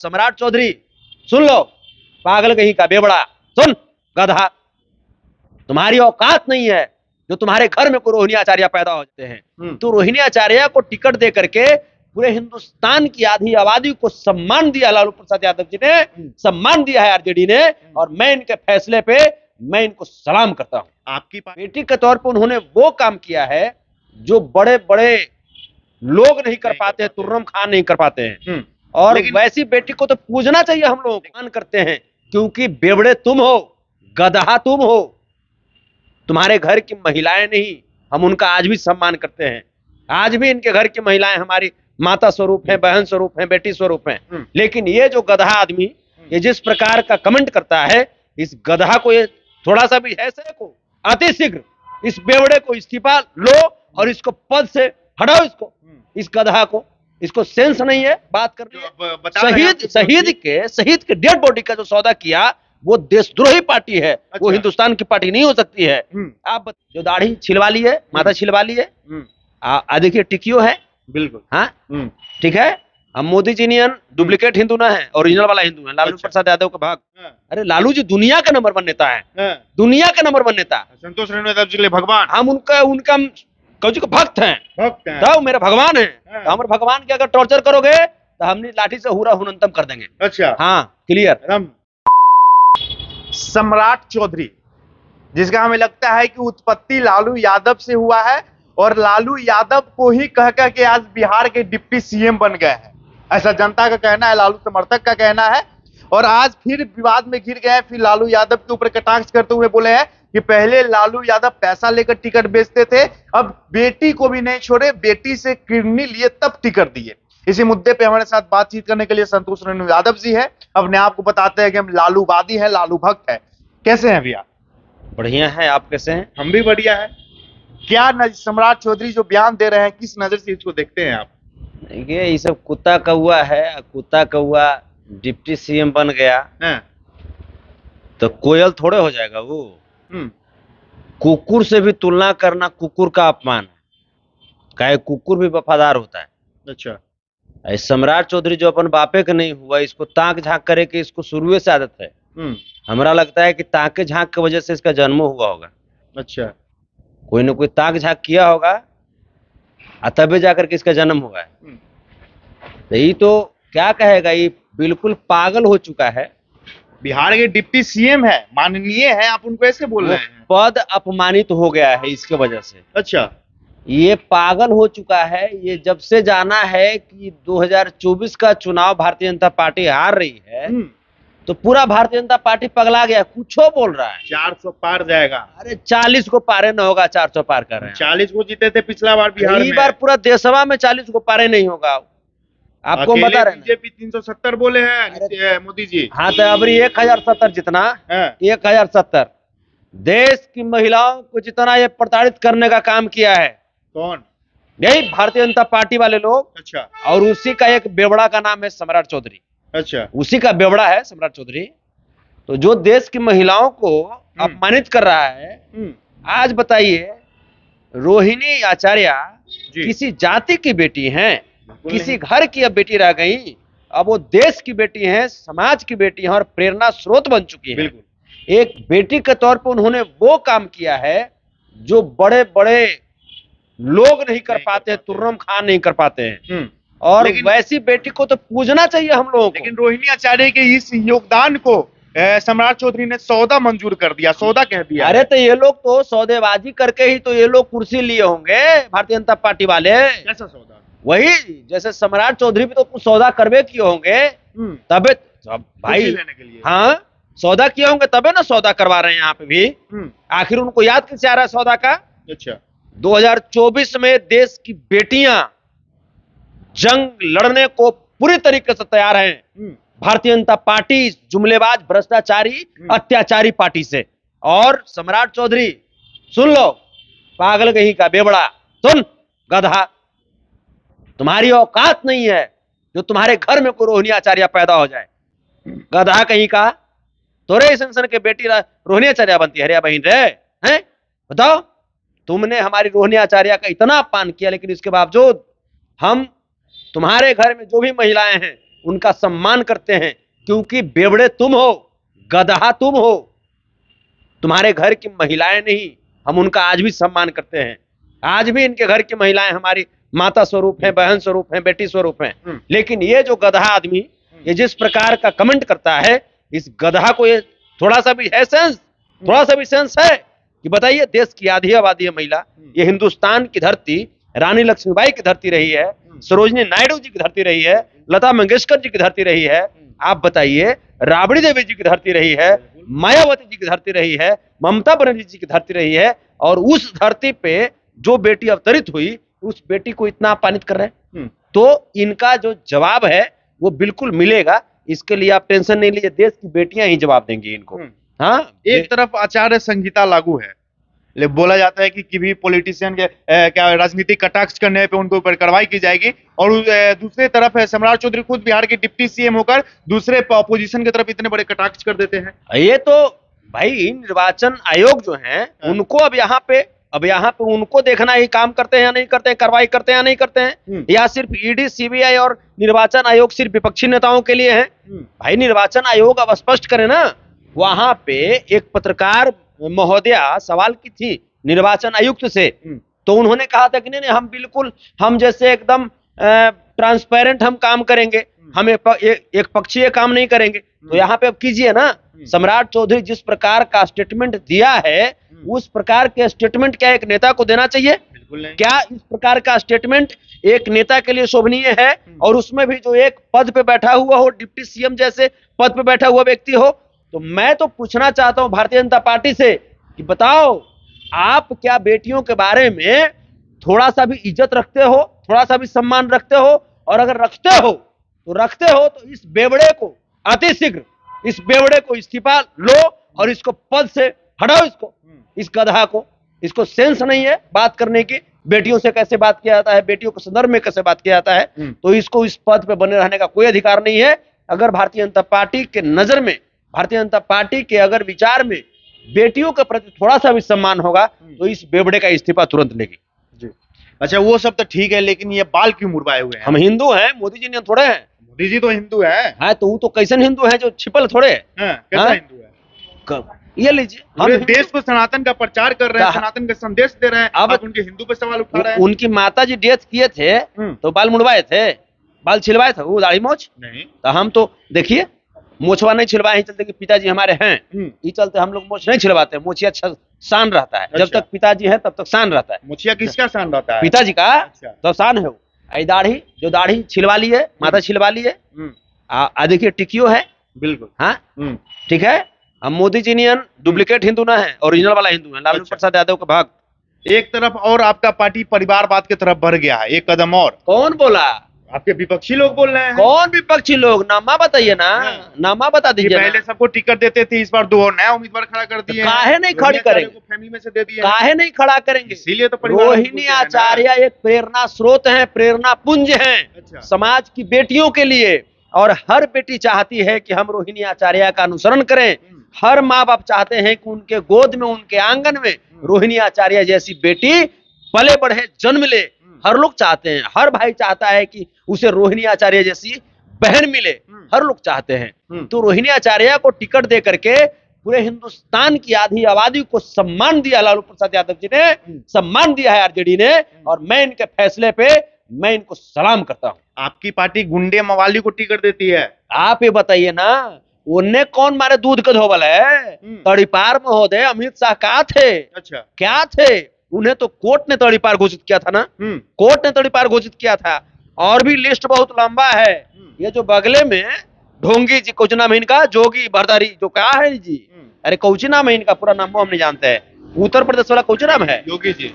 सम्राट चौधरी सुन लो, पागल कहीं का बेबड़ा, सुन गधा, तुम्हारी औकात नहीं है जो तुम्हारे घर में कोई रोहिणी आचार्य पैदा होते हैं। तो रोहिणी आचार्य को टिकट दे करके पूरे हिंदुस्तान की आधी आबादी को सम्मान दिया लालू प्रसाद यादव जी ने, सम्मान दिया है आरजेडी ने, और मैं इनके फैसले पे मैं इनको सलाम करता हूं। आपकी बेटी के तौर पर उन्होंने वो काम किया है जो बड़े बड़े लोग नहीं कर पाते हैं, तुर्रम खान नहीं कर पाते हैं। और वैसी बेटी को तो पूजना चाहिए हम लोग, मान करते हैं, क्योंकि बेवड़े तुम हो, गधा तुम हो, तुम्हारे घर की महिलाएं नहीं, हम उनका आज भी सम्मान करते हैं। आज भी इनके घर की महिलाएं हमारी माता स्वरूप हैं, बहन स्वरूप हैं, बेटी स्वरूप हैं। लेकिन ये जो गधा आदमी ये जिस प्रकार का कमेंट करता है, इस गधा को ये थोड़ा सा भी ऐसे को अति शीघ्र इस बेवड़े को इस्तीफा लो और इसको पद से हटाओ, इसको, इस गधा को, इसको सेंस नहीं है बात करनी। शहीद के डेड बॉडी का जो सौदा किया वो देशद्रोही पार्टी है। अच्छा। वो हिंदुस्तान की पार्टी नहीं हो सकती है। आप जो दाढ़ी छिलवा ली है, माथा छिलवा ली है, देखिए टिकियो है, बिल्कुल, हाँ ठीक है। हम मोदी जी नियन डुप्लीकेट हिंदू ना है, ओरिजिनल वाला हिंदू है, लालू प्रसाद यादव का भाग। अरे लालू जी दुनिया का नंबर 1 नेता है, दुनिया का नंबर 1 नेता। संतोष यादव जी भगवान, हम उनका कौजी को भक्त हैं, तो मेरे भगवान है। तो हमारे भगवान के अगर टॉर्चर करोगे तो हमने लाठी से हुरा हुनंतम कर देंगे। अच्छा, हाँ क्लियर। सम्राट चौधरी, जिसका हमें लगता है कि उत्पत्ति लालू यादव से हुआ है और लालू यादव को ही कह के आज बिहार के डिप्टी सीएम बन गए हैं, ऐसा जनता का कहना है, लालू समर्थक का कहना है। और आज फिर विवाद में घिर गए, फिर लालू यादव के ऊपर कटाक्ष करते हुए बोले हैं कि पहले लालू यादव पैसा लेकर टिकट बेचते थे, अब बेटी को भी नहीं छोड़े, बेटी से किडनी लिए तब टिकट दिए। इसी मुद्दे पे हमारे साथ बातचीत करने के लिए संतोष यादव जी है। अपने आप को बताते हैं कि हम लालूवादी हैं, लालू भक्त है। कैसे हैं भैया? बढ़िया है, आप कैसे हैं? हम भी बढ़िया है। क्या सम्राट चौधरी जो बयान दे रहे हैं, किस नजर से इसको देखते हैं आप? देखिए, ये सब कुत्ता कौआ है, कुत्ता कौआ डिप्टी सीएम बन गया तो कोयल थोड़े हो जाएगा वो। कुकुर से भी तुलना करना कुकुर का अपमान है, काहे कुकुर भी वफादार होता है। अच्छा, सम्राट चौधरी जो अपन बापे का नहीं हुआ, इसको ताक झांक करे कि इसको शुरू से आदत है। हमरा लगता है कि ताके झांक की वजह से इसका जन्म हुआ होगा। अच्छा, कोई ना कोई ताक झांक किया होगा तभी जाकर के इसका जन्म हुआ है। तो ये तो क्या कहेगा, ये बिल्कुल पागल हो चुका है। बिहार के डिप्टी सीएम है, माननीय है, आप उनको ऐसे बोल रहे हैं? पद अपमानित हो गया है इसके वजह से। अच्छा, ये पागल हो चुका है। ये जब से जाना है कि 2024 का चुनाव भारतीय जनता पार्टी हार रही है तो पूरा भारतीय जनता पार्टी पगला गया, कुछो बोल रहा है 400 पार जाएगा। अरे 40 को पारे न होगा, 400 पार कर रहे हैं। 40 को जीते थे पिछला बार बिहार में, बार पूरा देशसभा में 40 को पारे नहीं होगा। आपको बता रहे हैं बीजेपी 370 बोले हैं मोदी जी। हाँ, तो अब 1070 जितना 1070 देश की महिलाओं को जितना ये प्रताड़ित करने का काम किया है, कौन? यही भारतीय जनता पार्टी वाले लोग। अच्छा, और उसी का एक बेवड़ा का नाम है सम्राट चौधरी। अच्छा, उसी का बेवड़ा है सम्राट चौधरी। तो जो देश की महिलाओं को अपमानित कर रहा है, आज बताइए, रोहिणी आचार्य किसी जाति की बेटी हैं, किसी घर की अब बेटी रह गई, अब वो देश की बेटी हैं, समाज की बेटी हैं और प्रेरणा स्रोत बन चुकी है। एक बेटी के तौर पर उन्होंने वो काम किया है जो बड़े बड़े लोग नहीं कर पाते हैं, तुर्रम खान नहीं कर पाते हैं। और वैसी बेटी को तो पूजना चाहिए हम लोगों को। लेकिन रोहिणी आचार्य के इस योगदान को सम्राट चौधरी ने सौदा मंजूर कर दिया, सौदा कह दिया। अरे तो ये लोग तो सौदेबाजी करके ही तो ये लोग कुर्सी लिए होंगे, भारतीय जनता पार्टी वाले। कैसा सौदा? वही जैसे सम्राट चौधरी भी तो कुछ सौदा करवे किए होंगे, तबे भाई लेने के लिए। हाँ, सौदा किए होंगे तबे ना सौदा करवा रहे हैं यहाँ पे भी। आखिर उनको याद कैसे आ रहा है सौदा का? अच्छा, 2024 में देश की बेटियां जंग लड़ने को पूरी तरीके से तैयार हैं भारतीय जनता पार्टी जुमलेबाज, भ्रष्टाचारी, अत्याचारी पार्टी से। और सम्राट चौधरी सुन लो, पागल कहीं का बेबड़ा, सुन गधा, तुम्हारी औकात नहीं है जो तुम्हारे घर में कोई रोहिणी आचार्य पैदा हो जाए। गधा कहीं का, तोरे संसन के बेटी रोहिणी आचार्य बनती है रे बहन रे? हैं बताओ, तुमने हमारी रोहिणी आचार्य का इतना अपमान किया, लेकिन इसके बावजूद हम तुम्हारे घर में जो भी महिलाएं हैं उनका सम्मान करते हैं, क्योंकि बेवड़े तुम हो, गधा तुम हो, तुम्हारे घर की महिलाएं नहीं। हम उनका आज भी सम्मान करते हैं। आज भी इनके घर की महिलाएं हमारी माता स्वरूप हैं, बहन स्वरूप हैं, बेटी स्वरूप हैं। लेकिन ये जो गधा आदमी ये जिस प्रकार का कमेंट करता है, इस गधा को ये थोड़ा सा भी है सेंस, थोड़ा सा भी सेंस है कि बताइए, देश की आधी आबादी है महिला। ये हिंदुस्तान की धरती रानी लक्ष्मीबाई की धरती रही है, सरोजनी नायडू जी की धरती रही है, लता मंगेशकर जी की धरती रही है। आप बताइए, राबड़ी देवी जी की धरती रही है, मायावती जी की धरती रही है, ममता बनर्जी जी की धरती रही है, और उस धरती पे जो बेटी अवतरित हुई, उस बेटी को इतना अपमानित कर रहे हैं। तो इनका जो जवाब है वो बिल्कुल मिलेगा, इसके लिए आप टेंशन नहीं लीजिए, देश की बेटियां ही जवाब देंगी इनको। हाँ, एक तरफ आचार्य संहिता लागू है, बोला जाता है कि किसी पॉलिटिशियन के क्या राजनीतिक कटाक्ष करने पे उनको ऊपर कार्रवाई की जाएगी, और दूसरी तरफ है सम्राट चौधरी खुद बिहार के डिप्टी सीएम होकर दूसरे अपोजिशन की तरफ इतने बड़े कटाक्ष कर देते हैं। ये तो भाई निर्वाचन आयोग जो है उनको अब यहाँ पे उनको देखना ही, काम करते हैं या नहीं करते हैं, कार्रवाई करते हैं या नहीं करते हैं, या सिर्फ ईडी सीबीआई और निर्वाचन आयोग सिर्फ विपक्षी नेताओं के लिए है। भाई निर्वाचन आयोग अब स्पष्ट करे ना। वहां पे एक पत्रकार महोदया सवाल की थी निर्वाचन आयुक्त से, तो उन्होंने कहा था कि नहीं, हम बिल्कुल, हम जैसे एकदम ट्रांसपेरेंट हम काम करेंगे, हम एक पक्षीय काम नहीं करेंगे। तो यहाँ पे अब कीजिए ना, सम्राट चौधरी जिस प्रकार का स्टेटमेंट दिया है, उस प्रकार के स्टेटमेंट क्या एक नेता को देना चाहिए? बिल्कुल नहीं। क्या इस प्रकार का स्टेटमेंट एक नेता के लिए शोभनीय है? और उसमें भी जो एक पद पे बैठा हुआ हो, डिप्टी सीएम जैसे पद पे बैठा हुआ व्यक्ति हो। तो मैं तो पूछना चाहता हूं भारतीय जनता पार्टी से कि बताओ, आप क्या बेटियों के बारे में थोड़ा सा भी इज्जत रखते हो, थोड़ा सा भी सम्मान रखते हो? और अगर रखते हो तो इस बेवड़े को अतिशीघ्र, इस बेवड़े को इस्तीफा लो और इसको पद से हटाओ, इसको, इस गधा को। इसको सेंस नहीं है बात करने की, बेटियों से कैसे बात किया जाता है, बेटियों के संदर्भ में कैसे बात किया जाता है। तो इसको इस पद पे बने रहने का कोई अधिकार नहीं है। अगर भारतीय जनता पार्टी के नजर में, भारतीय जनता पार्टी के अगर विचार में बेटियों के प्रति थोड़ा सा भी सम्मान होगा, तो इस बेवड़े का इस्तीफा तुरंत लेगी। अच्छा, वो सब तो ठीक है, लेकिन ये बाल क्यों मुड़वाए हुए हैं? हम हिंदू हैं, मोदी जी ने थोड़े हैं। मोदी जी तो हिंदू है। हाँ, तो वो तो कैसन हिंदू है जो छिपल थोड़े है? कैसा हिंदू है? ये लीजिए, हम देश को सनातन का प्रचार कर रहे हैं, सनातन का संदेश दे रहे हैं, अब उनके हिंदू पे सवाल उठा रहे हैं। उनकी माता जी डेथ किए थे तो बाल मुड़वाए थे, बाल छिलवाए थे, वो दाढ़ी मोछ नहीं। तो हम तो देखिए मोछवा नहीं छिलवाए, ही चलते कि पिताजी हमारे हैं, ये चलते हम लोग मोछ नहीं छिलवाते। मोछिया अच्छा शान रहता है, जब तक पिताजी है तब तक शान रहता है। मोछिया किसका शान रहता है? पिताजी का। तो शान है वो। दाढ़ी, जो दाढ़ी छिलवा ली है, माता छिलवा ली है, देखिए टिकियो है, बिल्कुल। हाँ, ठीक है। हम मोदी जी नियन डुप्लीकेट हिंदू ना है, ओरिजिनल वाला हिंदू है, लालू प्रसाद यादव का भक्त। एक तरफ और आपका पार्टी परिवारवाद की तरफ बढ़ गया है, एक कदम और। कौन बोला? आपके विपक्षी लोग बोल रहे हैं। कौन विपक्षी लोग? नामा बताइए ना, नामा बता दीजिए। पहले सबको टिकट देते थे, इस बार 2 नया उम्मीदवार खड़ा कर दिए। काहे नहीं खड़ी करेंगे? फैमिली में से दे दिए। काहे नहीं खड़ा करेंगे? इसीलिए तो रोहिणी आचार्य एक प्रेरणा स्रोत है, प्रेरणा पुंज है समाज की बेटियों के लिए। और हर बेटी चाहती है कि हम रोहिणी आचार्य का अनुसरण करें। हर माँ बाप चाहते हैं कि उनके गोद में, उनके आंगन में रोहिणी आचार्य जैसी बेटी पले बढ़े, जन्म ले। हर लोग चाहते हैं, हर भाई चाहता है कि उसे रोहिणी आचार्य जैसी बहन मिले, हर लोग चाहते हैं। तो रोहिणी आचार्य को टिकट दे करके पूरे हिंदुस्तान की आधी आबादी को सम्मान दिया लालू प्रसाद यादव जी ने, सम्मान दिया है आरजेडी ने। और मैं इनके फैसले पे मैं इनको सलाम करता हूँ। आपकी पार्टी गुंडे मवाली को टिकट देती है। आप ये बताइए ना, उन्हें कौन मारे दूध का धोबल है? तड़ीपार महोदय अमित शाह कहा थे? अच्छा, क्या थे? उन्हें तो कोर्ट ने तड़ीपार घोषित किया था ना, कोर्ट ने तड़ीपार घोषित किया था। और भी लिस्ट बहुत लंबा है। ये जो बगले में ढोंगी जी, कौची नाम है इनका, जोगी भरदारी जो कहा है जी, अरे कौची नाम है इनका, पूरा नाम हम नहीं जानते हैं। उत्तर प्रदेश वाला कौची नाम है? योगी जी,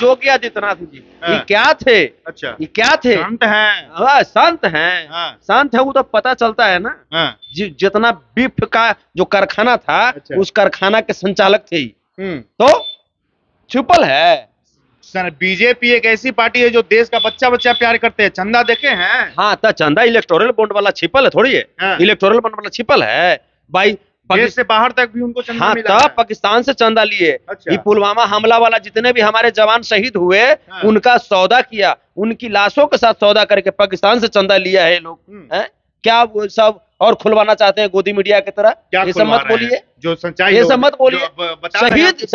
योगी आदित्यनाथ जी। ये क्या थे? अच्छा, ये क्या थे? संत हैं। संत हैं। संत है, वो तो पता चलता है ना। जितना बीफ का जो कारखाना था, उस कारखाना के संचालक थे। तो छुपल है। सर, बीजेपी एक ऐसी पार्टी है जो देश का बच्चा बच्चा प्यार करते हैं। चंदा देखे हैं? हाँ, तो चंदा इलेक्टोरल बॉन्ड वाला छिपल है थोड़ी है। इलेक्टोरल बॉन्ड वाला छिपल है भाई। देश से बाहर तक भी उनको चंदा मिला है। पाकिस्तान से चंदा लिए। अच्छा। ये पुलवामा हमला वाला जितने भी हमारे जवान शहीद हुए, उनका सौदा किया, उनकी लाशों के साथ सौदा करके पाकिस्तान से चंदा लिया है लोग। क्या वो सब और खुलवाना चाहते हैं गोदी मीडिया की तरह? क्या ये सब खुलवा मत रहे हैं? बोलिए, जो सच्चाई ये हो, सब मत बोलिए। जो अब बता रहे हैं आपको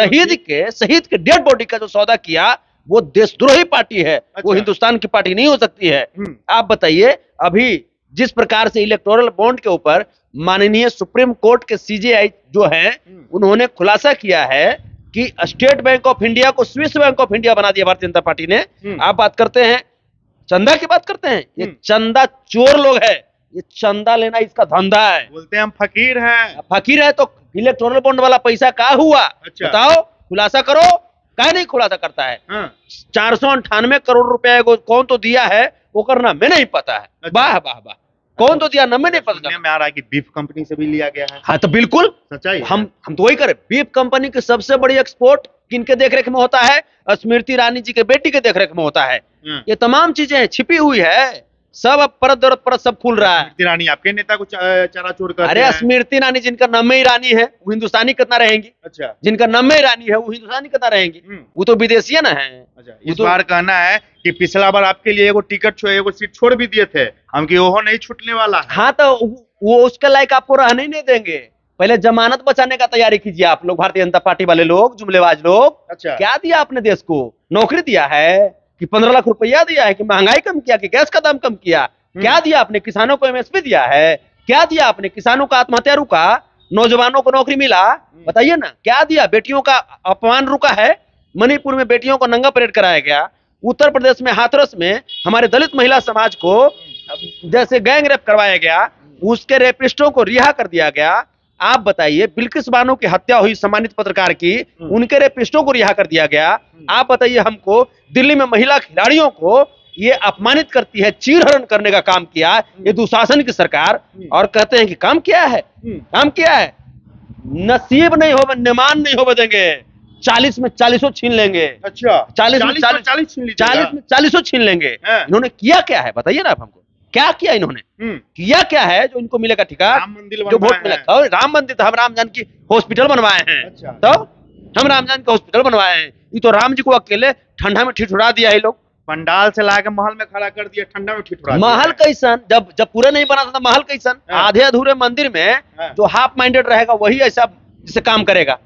शहीद के डेड बॉडी का जो सौदा किया वो देशद्रोही पार्टी है, वो अच्छा। हिंदुस्तान की पार्टी नहीं हो सकती है। हम्म। आप बताइए, अभी जिस प्रकार से इलेक्टोरल बॉन्ड के ऊपर माननीय सुप्रीम कोर्ट के सीजेआई जो है उन्होंने खुलासा किया है कि स्टेट बैंक ऑफ इंडिया को स्विस बैंक ऑफ इंडिया बना दिया भारतीय जनता पार्टी ने। आप बात करते हैं चंदा की बात करते हैं, ये चंदा चोर लोग है, ये चंदा लेना इसका धंधा है। बोलते हैं हम फकीर हैं। फकीर है तो इलेक्टोरल बॉन्ड वाला पैसा कहाँ हुआ? अच्छा। बताओ, खुलासा करो। क्या नहीं खुलासा करता है? 498 करोड़ रुपए को कौन तो दिया है वो करना मैं नहीं पता है। अच्छा। वाह वाह वाह, कौन तो दिया ना मैं नहीं पता। सुनने में आ रहा है कि बीफ कंपनी से भी लिया गया है। हाँ तो बिल्कुल सच्चाई है। हम तो वही करें। बीफ कंपनी की सबसे बड़ी एक्सपोर्ट किनके देखरेख में होता है? स्मृति ईरानी जी के बेटी के देखरेख में होता है। ये तमाम चीजें छिपी हुई है, सब अब परत दर परत सब खुल रहा है। स्मृति ईरानी आपके नेता को चराचूर करते अरे हैं। स्मृति ईरानी जिनका नाम में ईरानी है वो हिंदुस्तानी कितना रहेंगी? अच्छा। जिनका नाम में ईरानी है वो हिंदुस्तानी कितना रहेंगी? वो तो विदेशी ना है। अच्छा, इस बार कहना है कि पिछला बार आपके लिए एगो टिकट एगो सीट छोड़ भी दिए थे हम, कि वो नहीं छूटने वाला है। हाँ तो वो उसके लायक आपको रहने ही नहीं देंगे। पहले जमानत बचाने का तैयारी कीजिए आप लोग, भारतीय जनता पार्टी वाले लोग, जुमलेबाज लोग। अच्छा। क्या दिया आपने देश को? नौकरी दिया है कि 15 लाख रुपया दिया है कि महंगाई कम किया कि गैस का दाम कम किया? क्या दिया आपने? किसानों को एमएसपी दिया है? क्या दिया आपने? किसानों का आत्महत्या रुका, नौजवानों को नौकरी मिला? बताइए ना, क्या दिया? बेटियों का अपमान रुका है? मणिपुर में बेटियों को नंगा परेड कराया गया। उत्तर प्रदेश में हाथरस में हमारे दलित महिला समाज को जैसे गैंग रेप करवाया गया, उसके रेपिस्टों को रिहा कर दिया गया। आप बताइए, बिल्किस बानो की हत्या हुई सम्मानित पत्रकार की, उनके रेपिस्टों को रिहा कर दिया गया। आप बताइए हमको, दिल्ली में महिला खिलाड़ियों को ये अपमानित करती है, चीरहरण करने का काम किया ये दुशासन की सरकार, और कहते हैं कि काम किया है। काम किया है, नसीब नहीं हो, निमान नहीं हो देंगे। 40 में 40 छीन लेंगे। अच्छा। 40 में 40 छीन लीजिएगा। 40 में 40 छीन लेंगे। इन्होंने किया क्या है बताइए ना आप हमको, क्या किया इन्होंने? किया क्या है जो इनको मिलेगा ठिकाना? राम मंदिर जो वोट मिला, राम मंदिर तो हम राम जानकी हॉस्पिटल बनवाए हैं। अच्छा। तो हम राम जानकी हॉस्पिटल बनवाए हैं। ये तो राम जी को अकेले ठंडा में ठिठुरा दिया है लोग। पंडाल से लाके महल में खड़ा कर दिया, ठंडा में ठिठुरा दिया। महल कैसन? जब पूरा नहीं बना था महल कैसन? आधे अधूरे मंदिर में जो हाफ माइंडेड रहेगा वही ऐसा जिसे काम करेगा।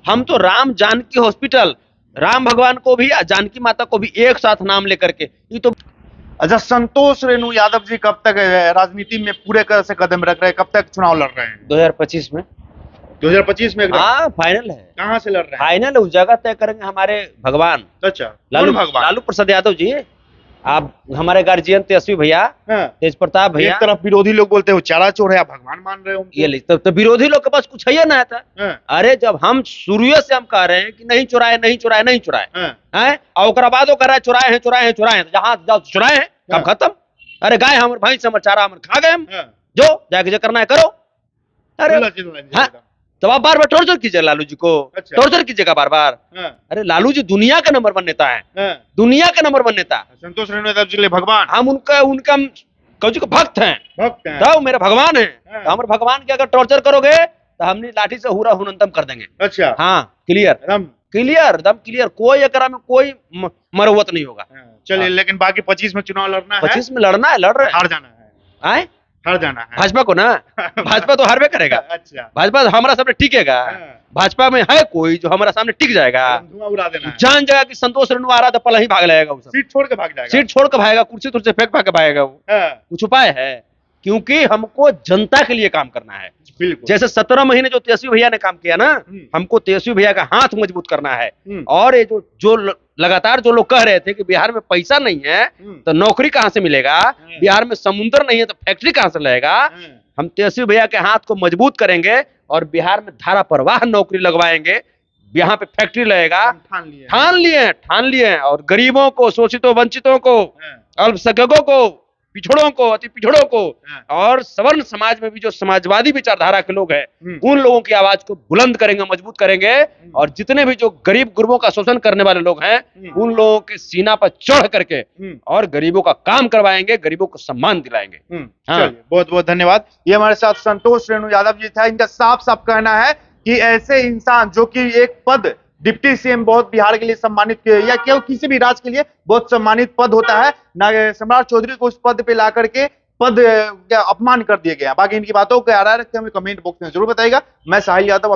हम तो राम जानकी हॉस्पिटल, राम भगवान को भी जानकी माता को भी एक साथ नाम लेकर के, ये तो। अच्छा, संतोष रेणु यादव जी कब तक राजनीति में पूरे तरह से कदम रख रहे हैं? कब तक चुनाव लड़ रहे हैं? 2025 में। 2025 में? हाँ फाइनल है। कहाँ से लड़ रहे हैं? फाइनल उस जगह तय करेंगे हमारे भगवान। अच्छा, लालू प्रसाद यादव जी। आप हमारे गार्जियन तेजस्वी भैया, तेज प्रताप भैया। एक तरफ विरोधी लोग बोलते हैं वो चारा चोर है, आप भगवान मान रहे हो। ये तो विरोधी लोग के पास कुछ है ना था। अरे जब हम शुरू से हम कह रहे हैं कि नहीं चुराए, नहीं चुराए, नहीं चुराए, हैं, और ओकरा बाद वो कह रहा है चुराए हैं, चुराए हैं, चुराए हैं। जहां जाओ चुराए हैं, कब खत्म? अरे गाय हमर भाई से चारा हमर खा गए हम, जो जाके जो करना है करो। अरे तो आप बार बार टॉर्चर कीजिए लालू जी को। अच्छा। टॉर्चर कीजिएगा बार बार। अरे लालू जी दुनिया का नंबर 1 नेता है, दुनिया का नंबर 1 नेता। संतोष रेणु यादव जी के लिए भगवान। हम उनका कौजी को भक्त हैं। भक्त हैं। तो मेरे भगवान है, तो हमारे भगवान के अगर टॉर्चर करोगे तो हमने लाठी से हुरा हुनंतम कर देंगे। अच्छा। हाँ, क्लियर, क्लियर, एकदम क्लियर। कोई एकरा में कोई मरवत नहीं होगा। चलिए, लेकिन बाकी 25 में चुनाव लड़ना है। 25 में लड़ना है, लड़ रहे हैं। हार जाना है। आए हार जाना है भाजपा को ना। भाजपा तो हारबे करेगा। अच्छा। भाजपा हमारा सामने टिकेगा। भाजपा में है कोई जो हमारा सामने टिक जाएगा? धुआं उड़ा देना है। जान जाएगा कि संतोष रेणु आ रहा था, पहले ही भाग जाएगा। वो सीट छोड़ के भाग जाएगा। सीट छोड़ के भागेगा, कुर्सी तुर्सी फेंक के भागेगा वो। कुछ उपाय है? क्योंकि हमको जनता के लिए काम करना है। जैसे 17 महीने जो तेजस्वी भैया ने काम किया ना, हमको तेजस्वी भैया का हाथ मजबूत करना है। और ये जो लगातार जो लोग कह रहे थे कि बिहार में पैसा नहीं है तो नौकरी कहां से मिलेगा, बिहार में समुद्र नहीं है तो फैक्ट्री कहां से लगेगा, हम तेजस्वी भैया के हाथ को मजबूत करेंगे और बिहार में धारा प्रवाह नौकरी लगवाएंगे। यहाँ पे फैक्ट्री लगेगा। ठान लिए हैं। और गरीबों को, शोषितों, वंचितों को, अल्पसंख्यकों को, पिछड़ों को, अति पिछड़ों को, और सवर्ण समाज में भी जो समाजवादी विचारधारा के लोग हैं उन लोगों की आवाज को बुलंद करेंगे, मजबूत करेंगे। और जितने भी जो गरीब गुरबों का शोषण करने वाले लोग हैं उन लोगों के सीना पर चढ़ करके और गरीबों का काम करवाएंगे, गरीबों को सम्मान दिलाएंगे। हाँ। बहुत बहुत धन्यवाद। ये हमारे साथ संतोष रेणु यादव जी था। इनका साफ साफ कहना है कि ऐसे इंसान जो कि एक पद डिप्टी सीएम बहुत बिहार के लिए सम्मानित या क्यों किसी भी राज्य के लिए बहुत सम्मानित पद होता है, ना सम्राट चौधरी को उस पद पे ला करके पद का अपमान कर दिए गए हैं। बाकी इनकी बातों को क्या राय रखते हैं हमें कमेंट बॉक्स में जरूर बताइएगा। मैं साहिल यादव